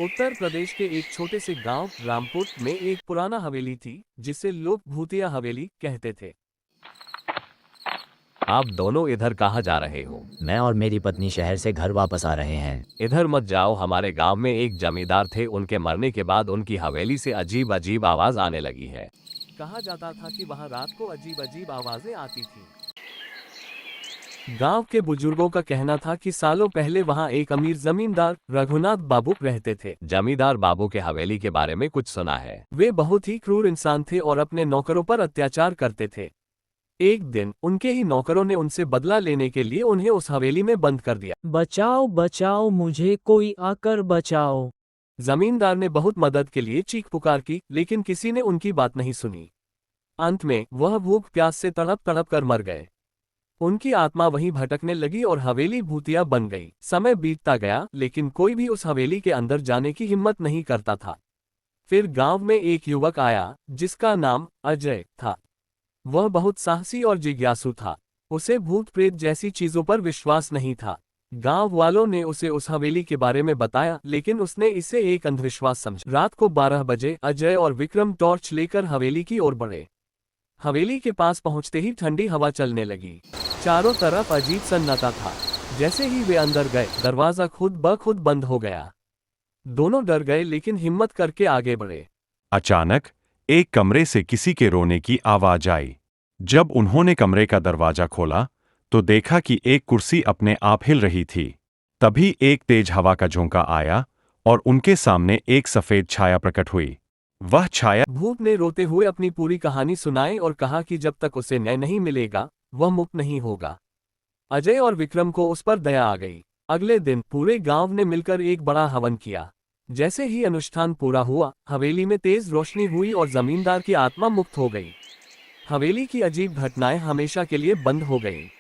उत्तर प्रदेश के एक छोटे से गांव रामपुर में एक पुराना हवेली थी जिसे लोग भूतिया हवेली कहते थे। आप दोनों इधर कहाँ जा रहे हो? मैं और मेरी पत्नी शहर से घर वापस आ रहे हैं। इधर मत जाओ, हमारे गांव में एक जमींदार थे, उनके मरने के बाद उनकी हवेली से अजीब अजीब आवाज आने लगी है। कहा जाता था कि वहां रात को अजीब अजीब आवाजें आती थी। गांव के बुजुर्गों का कहना था कि सालों पहले वहां एक अमीर जमींदार रघुनाथ बाबू रहते थे। जमींदार बाबू के हवेली के बारे में कुछ सुना है। वे बहुत ही क्रूर इंसान थे और अपने नौकरों पर अत्याचार करते थे। एक दिन उनके ही नौकरों ने उनसे बदला लेने के लिए उन्हें उस हवेली में बंद कर दिया। बचाओ बचाओ, मुझे कोई आकर बचाओ। जमींदार ने बहुत मदद के लिए चीख पुकार की, लेकिन किसी ने उनकी बात नहीं सुनी। अंत में वह भूख प्यास से तड़प तड़प कर मर गए। उनकी आत्मा वहीं भटकने लगी और हवेली भूतिया बन गई। समय बीतता गया, लेकिन कोई भी उस हवेली के अंदर जाने की हिम्मत नहीं करता था। फिर गांव में एक युवक आया जिसका नाम अजय था। वह बहुत साहसी और जिज्ञासु था। उसे भूत प्रेत जैसी चीजों पर विश्वास नहीं था। गांव वालों ने उसे उस हवेली के बारे में बताया, लेकिन उसने इसे एक अंधविश्वास समझा। रात को 12 बजे अजय और विक्रम टॉर्च लेकर हवेली की ओर बढ़े। हवेली के पास पहुंचते ही ठंडी हवा चलने लगी। चारों तरफ अजीब सन्नाटा था। जैसे ही वे अंदर गए, दरवाजा खुद ब खुद बंद हो गया। दोनों डर गए, लेकिन हिम्मत करके आगे बढ़े। अचानक एक कमरे से किसी के रोने की आवाज आई। जब उन्होंने कमरे का दरवाजा खोला तो देखा कि एक कुर्सी अपने आप हिल रही थी। तभी एक तेज हवा का झोंका आया और उनके सामने एक सफेद छाया प्रकट हुई। वह छाया भूत ने रोते हुए अपनी पूरी कहानी सुनाई और कहा कि जब तक उसे न्याय नहीं मिलेगा वह मुक्त नहीं होगा। अजय और विक्रम को उस पर दया आ गई। अगले दिन पूरे गांव ने मिलकर एक बड़ा हवन किया। जैसे ही अनुष्ठान पूरा हुआ, हवेली में तेज रोशनी हुई और जमींदार की आत्मा मुक्त हो गई। हवेली की अजीब घटनाएं हमेशा के लिए बंद हो गईं।